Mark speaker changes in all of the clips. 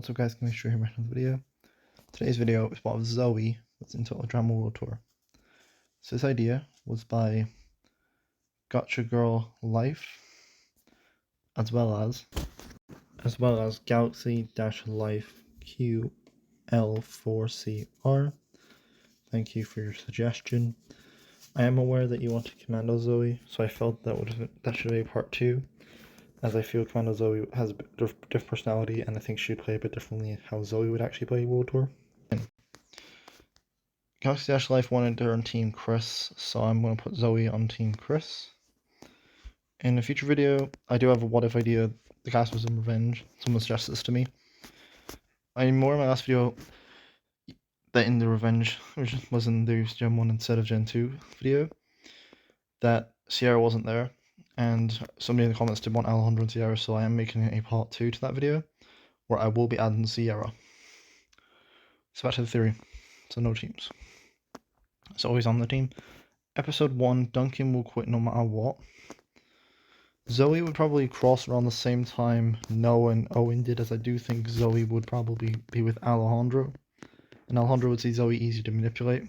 Speaker 1: What's up guys, can show you another video. Today's video is part of Zoey, that's into a drama world tour. So this idea was by Gotcha Girl Life, as well as Galaxy-Life QL4CR. Thank you for your suggestion. I am aware that you want to Commando Zoey, so I felt that should be part 2. As I feel Commando Zoey has a bit different personality, and I think she'd play a bit differently how Zoey would actually play World Tour. Galaxy-Life wanted her on Team Chris, so I'm going to put Zoey on Team Chris. In a future video, I do have a what if idea. The cast was in Revenge. Someone suggested this to me. I more in my last video that in the Revenge, which was in the Gen 1 instead of Gen 2 video, that Sierra wasn't there. And somebody in the comments did want Alejandro and Sierra, so I am making a part 2 to that video, where I will be adding Sierra. So back to the theory. So no teams. It's always on the team. Episode 1, Duncan will quit no matter what. Zoey would probably cross around the same time Noah and Owen did, as I do think Zoey would probably be with Alejandro. And Alejandro would see Zoey easy to manipulate.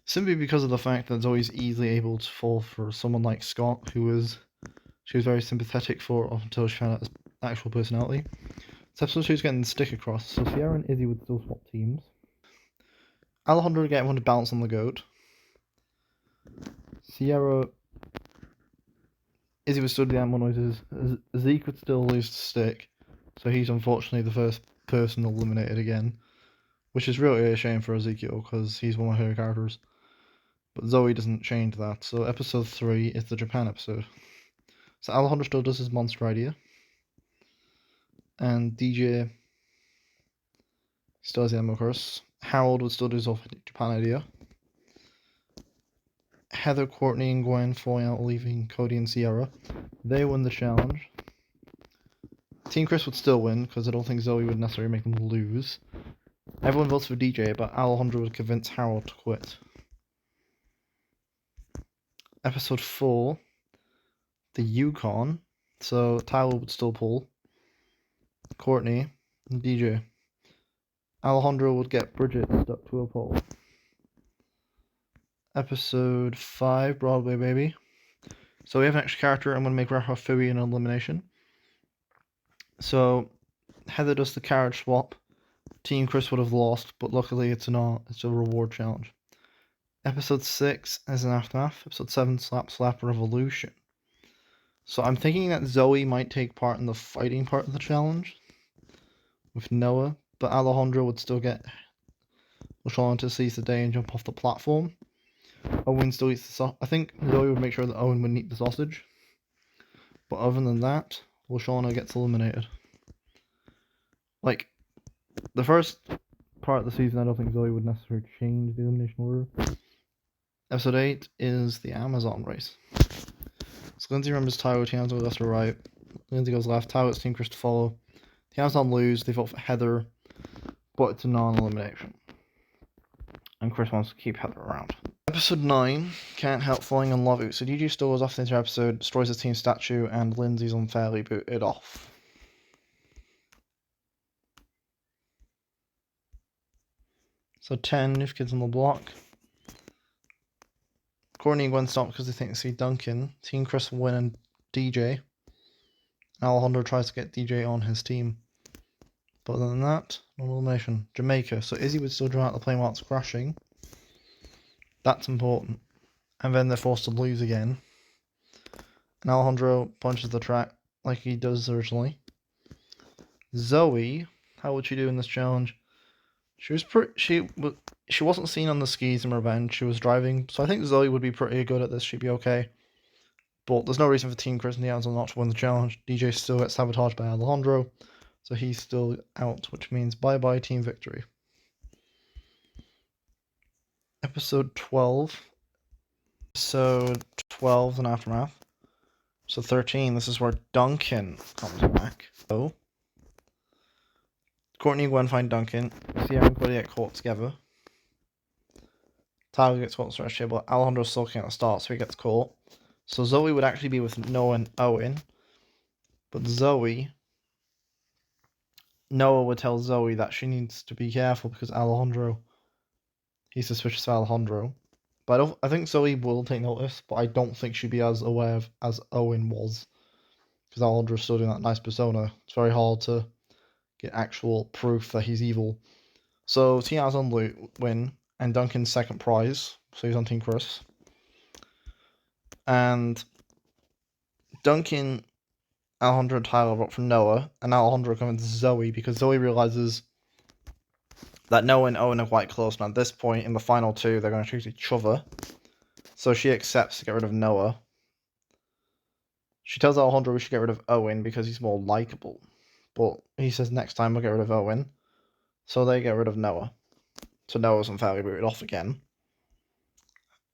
Speaker 1: Simply because of the fact that Zoey's easily able to fall for someone like Scott, she was very sympathetic for up until she found out his actual personality. So episode 2 is getting the stick across, so Sierra and Izzy would still swap teams. Alejandro would get one to bounce on the goat. Izzy would still do the animal noises. Zeke would still lose the stick, so he's unfortunately the first person eliminated again, which is really a shame for Ezekiel because he's one of her characters. But Zoey doesn't change that, so episode 3 is the Japan episode. So Alejandro still does his monster idea, and DJ still has the animal curse. Harold would still do his Japan idea. Heather, Courtney, and Gwen falling out, leaving Cody and Sierra. They win the challenge. Team Chris would still win, because I don't think Zoey would necessarily make them lose. Everyone votes for DJ, but Alejandro would convince Harold to quit. Episode 4, the Yukon. So Tyler would still pull. Courtney and DJ. Alejandro would get Bridget stuck to a pole. Episode 5, Broadway Baby. So we have an extra character. I'm going to make Rafa Fui an elimination. So Heather does the carriage swap. Team Chris would have lost, but luckily it's a reward challenge. Episode 6 is an aftermath. Episode 7, Slap Revolution. So I'm thinking that Zoey might take part in the fighting part of the challenge with Noah, but Alejandro would still get Lashana to seize the day and jump off the platform. Owen still eats the sausage. I think Zoey would make sure that Owen would eat the sausage. But other than that, Lashana gets eliminated. Like, the first part of the season, I don't think Zoey would necessarily change the elimination order. Episode 8 is the Amazon race. So Lindsay remembers Tyler, Tiana goes left or right. Lindsay goes left, Tyler, Team Chris to follow. The Amazon lose, they vote for Heather, but it's a non-elimination. And Chris wants to keep Heather around. Episode 9, Can't Help Falling in Love. So DJ still goes off the entire episode, destroys his team statue, and Lindsay's unfairly booted off. So 10, New Kids on the Block. Courtney and Gwen stop because they think they see Duncan. Team Chris will win and DJ. Alejandro tries to get DJ on his team. But other than that, no elimination. Jamaica. So Izzy would still draw out the plane while it's crashing. That's important. And then they're forced to lose again. And Alejandro punches the track like he does originally. Zoey, how would she do in this challenge? She wasn't seen on the skis in Revenge. She was driving, so I think Zoey would be pretty good at this. She'd be okay. But there's no reason for Team Chris and the Amazon not to win the challenge. DJ still gets sabotaged by Alejandro, so he's still out, which means bye-bye team victory. Episode 12. Episode 12 and Aftermath. So 13, this is where Duncan comes back. So Courtney and Gwen find Duncan. Sierra and Cody get caught together. Tyler gets caught on the table, but Alejandro's sulking at the start, so he gets caught. So Zoey would actually be with Noah and Owen. But Zoey Noah would tell Zoey that she needs to be careful because he's suspicious of Alejandro. But I think Zoey will take notice, but I don't think she'd be as aware of as Owen was. Because Alejandro's still doing that nice persona. It's very hard to get actual proof that he's evil. So Tiana's on win, and Duncan's second prize, so he's on Team Chris. And Duncan, Alejandro, and Tyler vote for Noah, and Alejandro comes to Zoey because Zoey realizes that Noah and Owen are quite close, and at this point in the final two, they're going to choose each other. So she accepts to get rid of Noah. She tells Alejandro we should get rid of Owen because he's more likable. But he says next time we'll get rid of Owen. So they get rid of Noah. So Noah's unfairly booted off again.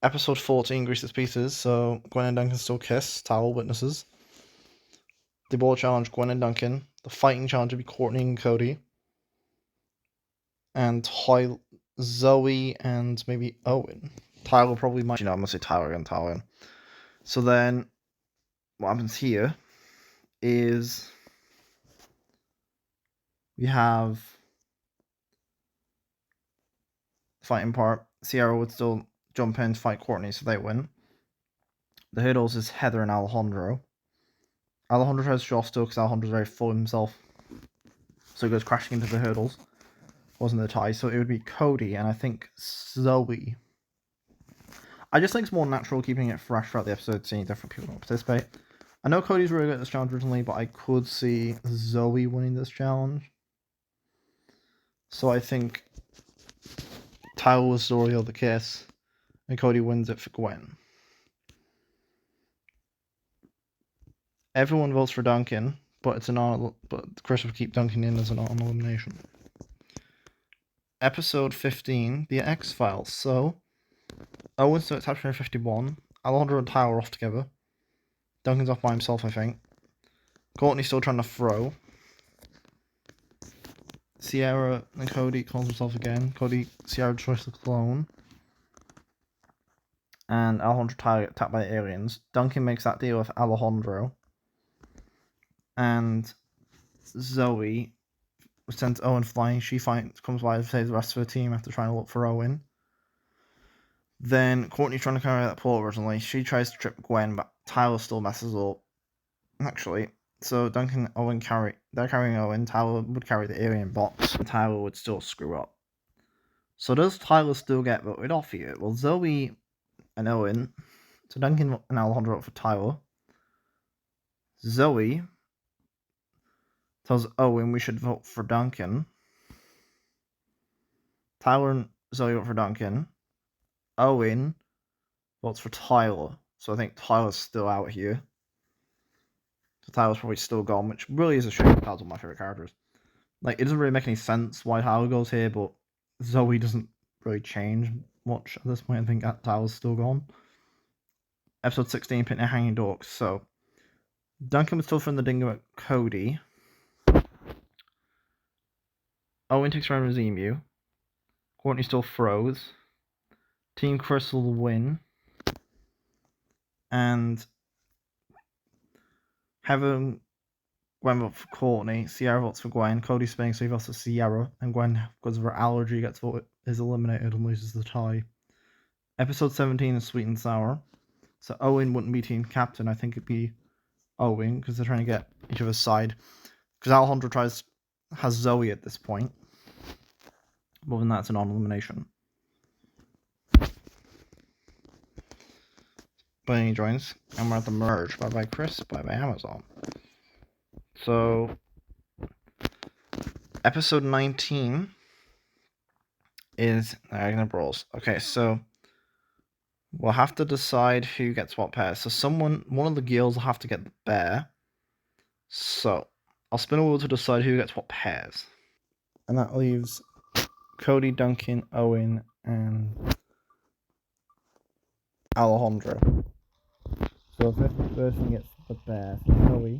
Speaker 1: Episode 14, Grease's Pieces. So Gwen and Duncan still kiss. Towel witnesses. The ball challenge Gwen and Duncan. The fighting challenge would be Courtney and Cody. And Zoey and maybe Owen. Tyler probably might. I'm going to say Tyler and Tyler. So then what happens here is we have fighting part. Sierra would still jump in to fight Courtney, so they win. The hurdles is Heather and Alejandro. Alejandro tries to draw still because Alejandro's very full of himself. So he goes crashing into the hurdles. Wasn't the tie, so it would be Cody and I think Zoey. I just think it's more natural keeping it fresh throughout the episode, seeing different people participate. I know Cody's really good at this challenge originally, but I could see Zoey winning this challenge. So I think Tyler was Zoey or the kiss, and Cody wins it for Gwen. Everyone votes for Duncan, but Chris would keep Duncan in as an elimination. Episode 15, The X-Files. So, Owen's still at chapter 51. Alejandro and Tyler are off together. Duncan's off by himself, I think. Courtney's still trying to throw. Sierra and Cody calls himself again. Sierra tries to clone. And Alejandro Tyler get attacked by the aliens. Duncan makes that deal with Alejandro. And Zoey sends Owen flying. She comes by and saves the rest of her team after trying to look for Owen. Then Courtney trying to carry that pole originally. She tries to trip Gwen, but Tyler still messes up. Actually, so Duncan and Owen they're carrying Owen. Tyler would carry the alien box, and Tyler would still screw up. So does Tyler still get voted off here? Well, Zoey and Owen. So Duncan and Alejandro vote for Tyler. Zoey tells Owen we should vote for Duncan. Tyler and Zoey vote for Duncan. Owen votes for Tyler. So I think Tyler's still out here. So Tyler's probably still gone, which really is a shame. Tyler's one of my favourite characters. Like, it doesn't really make any sense why Tyler goes here, but Zoey doesn't really change much at this point. I think Tyler's still gone. Episode 16, Picnic Hanging Dorks. So, Duncan was still from the dingo at Cody. Owen takes around his emu. Courtney still throws. Team Chris will win. And Gwen votes for Courtney. Sierra votes for Gwen. Cody's spinning, so he votes for Sierra. And Gwen, because of her allergy, is eliminated and loses the tie. Episode 17 is Sweet and Sour. So Owen wouldn't be team captain. I think it'd be Owen, because they're trying to get each other's side. Because Alejandro has Zoey at this point. More than that, it's a non-elimination. But then he joins, and we're at the merge. Bye bye Chris, bye bye Amazon. So, episode 19 is Diagonal Brawls. Okay, so we'll have to decide who gets what pair. So one of the girls will have to get the bear. So, I'll spin a wheel to decide who gets what pairs. And that leaves Cody, Duncan, Owen, and Alejandro. So the first person gets the bear, Zoey.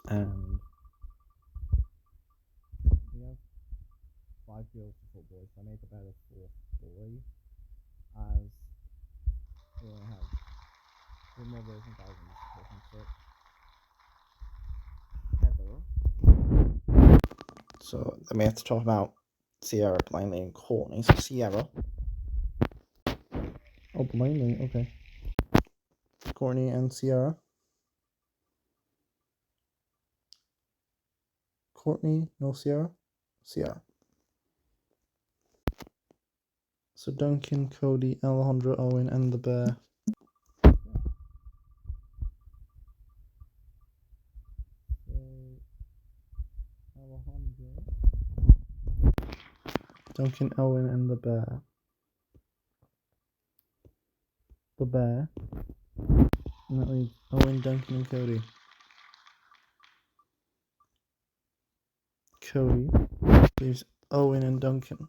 Speaker 1: And we have 5 girls to 4 boys. So I made the bear the 4th boy. As we only have 3 more boys and 1,000. So Heather. So then we have to talk about Sierra, Blaney, and Courtney. So Sierra. Oh, Blaney, okay. Courtney and Sierra. Courtney, no Sierra. Sierra. So Duncan, Cody, Alejandro, Owen, and the bear. Alejandro, Duncan, Owen, and the bear. The bear. And that leaves Owen, Duncan, and Cody. Cody leaves Owen and Duncan.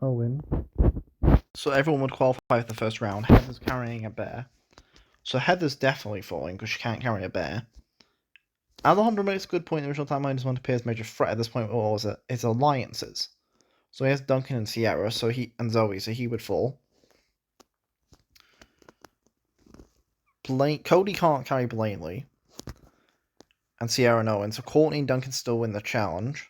Speaker 1: Owen. So everyone would qualify for the first round. Heather's carrying a bear. So Heather's definitely falling because she can't carry a bear. Alejandro makes a good point. The original timeline doesn't appear as a major threat at this point. What was it? It's alliances. So he has Duncan and Sierra, and Zoey, so he would fall. Cody can't carry Blaney, and Sierra no, and so Courtney and Duncan still win the challenge.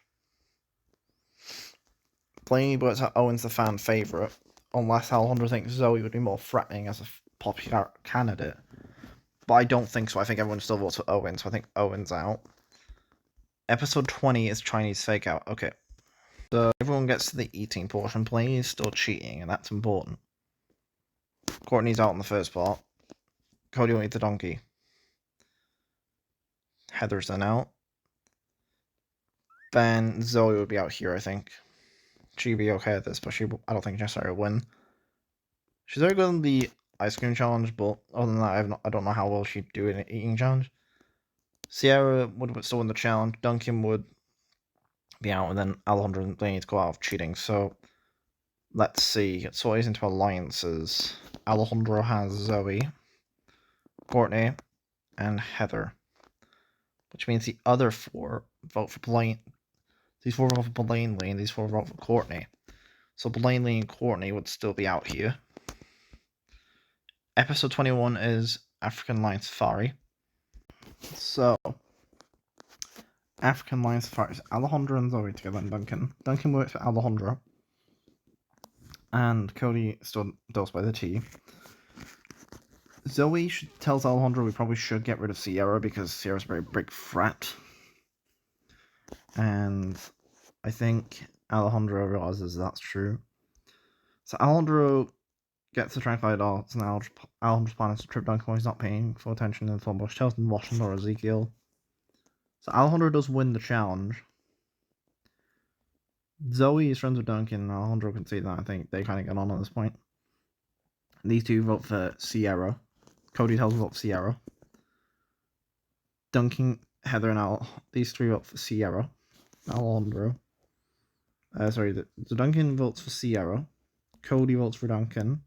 Speaker 1: Blaney works out Owen's the fan favourite, unless Alejandro thinks Zoey would be more threatening as a popular candidate. But I don't think so. I think everyone still votes for Owen, so I think Owen's out. Episode 20 is Chinese Fake Out. Okay. So everyone gets to the eating portion. Blaney is still cheating, and that's important. Courtney's out in the first part. Cody will eat the donkey. Heather's then out. Then Zoey would be out here, I think. She'd be okay at this, but I don't think necessarily will win. She's very good in the ice cream challenge, but other than that, I don't know how well she'd do in an eating challenge. Sierra would still win the challenge. Duncan would be out, and then Alejandro and Blaney to go out of cheating. So let's see. It sorts into alliances. Alejandro has Zoey, Courtney, and Heather, which means the other four vote for Blaine. These four vote for Blaney, and these four vote for Courtney. So Blaney and Courtney would still be out here. Episode 21 is African Lion Safari. So, African Lion Safari is Alejandro and Zoey together and Duncan. Duncan works for Alejandro. And Cody still does by the tea. Zoey tells Alejandro we probably should get rid of Sierra because Sierra's a very big threat. And I think Alejandro realizes that's true. So Alejandro gets the $25 and Alejandro's plan is to trip Duncan while he's not paying full attention in the phone bush. Tells him Washington or Ezekiel. So Alejandro does win the challenge. Zoey is friends with Duncan and Alejandro can see that. I think they kind of get on at this point. These two vote for Sierra. Cody tells them vote for Sierra. Duncan, Heather, and these three vote for Sierra. Alejandro. So Duncan votes for Sierra. Cody votes for Duncan.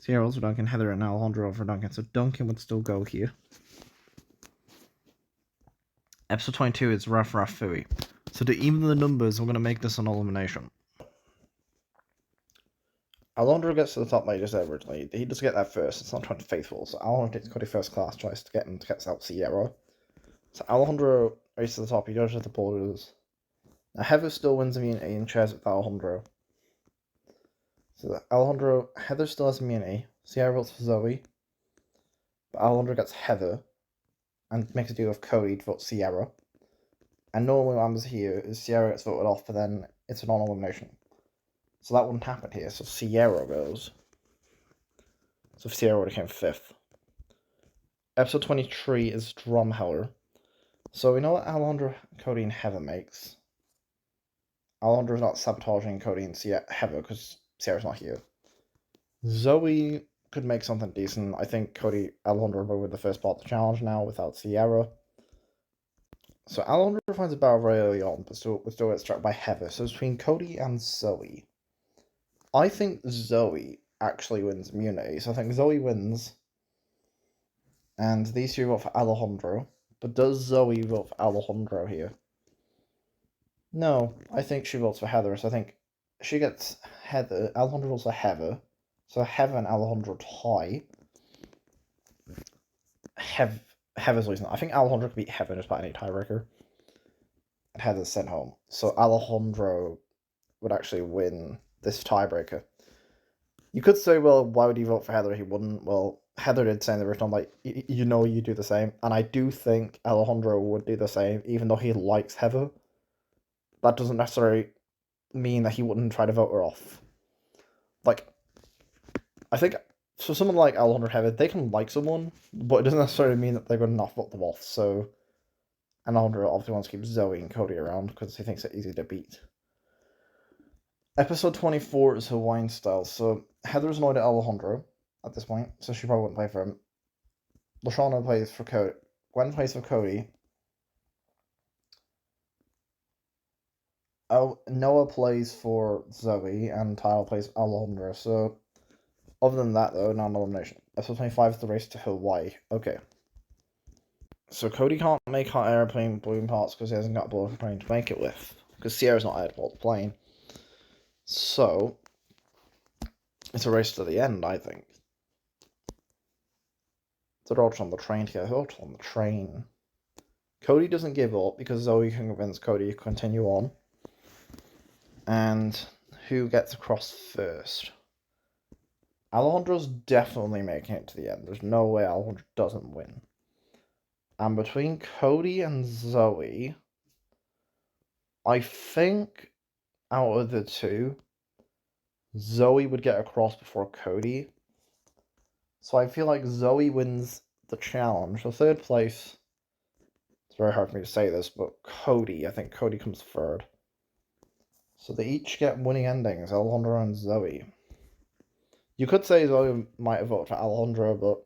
Speaker 1: Sierra votes for Duncan. Heather and Alejandro vote for Duncan. So Duncan would still go here. Episode 22 is Ruff Ruff Fooey. So to even the numbers, we're going to make this an elimination. Alejandro gets to the top like he did originally. He does get that first. It's not trying to faithful. So Alejandro takes Cody first class, tries to get him to get out Sierra. So Alejandro races to the top. He goes to the borders. Now Heather still wins immunity and shares with Alejandro. So Heather still has immunity. Sierra votes for Zoey. But Alejandro gets Heather and makes a deal with Cody to vote Sierra. And normally what happens here is Sierra gets voted off, but then it's a non-elimination. So that wouldn't happen here. So Sierra goes. So Sierra would have came 5th. Episode 23 is Drumheller. So we know what Alejandro, Cody, and Heather makes. Alejandro's not sabotaging Cody and Heather because Sierra's not here. Zoey could make something decent. I think Alejandro will win the first part of the challenge now without Sierra. So Alejandro finds a barrel very early on, but still gets struck by Heather. So it's between Cody and Zoey. I think Zoey actually wins immunity. So I think Zoey wins. And these two vote for Alejandro. But does Zoey vote for Alejandro here? No, I think she votes for Heather. So I think she gets Heather. Alejandro votes for Heather. So Heather and Alejandro tie. Heather's losing. I think Alejandro could beat Heather just by any tiebreaker. And Heather's sent home. So Alejandro would actually win this tiebreaker. You could say, well, why would he vote for Heather? He wouldn't. Well, Heather did say in the original, like, you do the same. And I do think Alejandro would do the same, even though he likes Heather. That doesn't necessarily mean that he wouldn't try to vote her off. Like, I think for someone like Alejandro Heather, they can like someone, but it doesn't necessarily mean that they're going to not vote them off. So, Alejandro obviously wants to keep Zoey and Cody around because he thinks they're easy to beat. Episode 24 is Hawaiian style, so Heather's annoyed at Alejandro at this point, so she probably wouldn't play for him. Lashana plays for Cody. Gwen plays for Cody. Oh, Noah plays for Zoey, and Tyler plays Alejandro, so other than that, though, non-elimination. Episode 25 is the race to Hawaii. Okay. So Cody can't make hot airplane balloon parts because he hasn't got a balloon plane to make it with, because Sierra's not able to build the plane. So, it's a race to the end, I think. They're all on the train together. They're all on the train. Cody doesn't give up because Zoey can convince Cody to continue on. And who gets across first? Alejandro's definitely making it to the end. There's no way Alejandro doesn't win. And between Cody and Zoey, I think out of the two, Zoey would get across before Cody. So I feel like Zoey wins the challenge. So third place, it's very hard for me to say this, but Cody, I think Cody comes third. So they each get winning endings, Alejandro and Zoey. You could say Zoey might have voted for Alejandro, but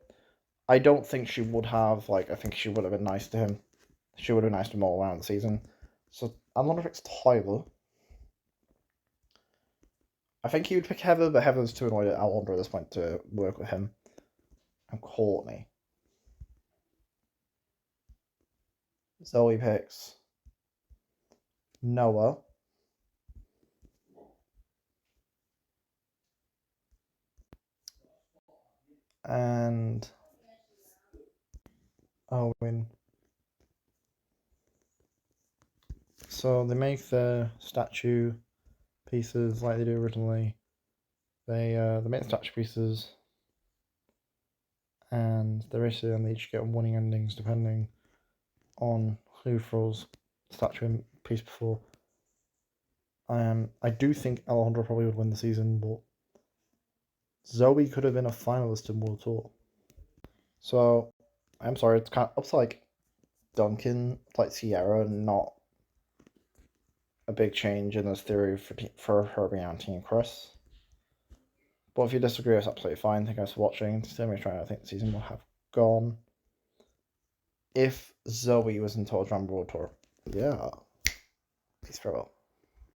Speaker 1: I don't think she would have. Like, I think she would have been nice to him. She would have been nice to him all around the season. So Alejandro picks Tyler. I think he would pick Heather, but Heather's too annoyed at Alejandro at this point to work with him. And Courtney. Zoey picks Noah. And Owen. So they make the statue pieces like they do originally. They make the statue pieces, and the rest of them they each get winning endings depending on who throws the statue piece before. I do think Alejandro probably would win the season, but Zoey could have been a finalist in World Tour. So I'm sorry, it's kind of up to like Duncan, like Sierra, not a big change in this theory for her being on Team Chris. But if you disagree, it's absolutely fine. Thank you guys for watching. Still me trying, I think the season will have gone if Zoey was in Total Jam World Tour. Yeah. Peace, farewell.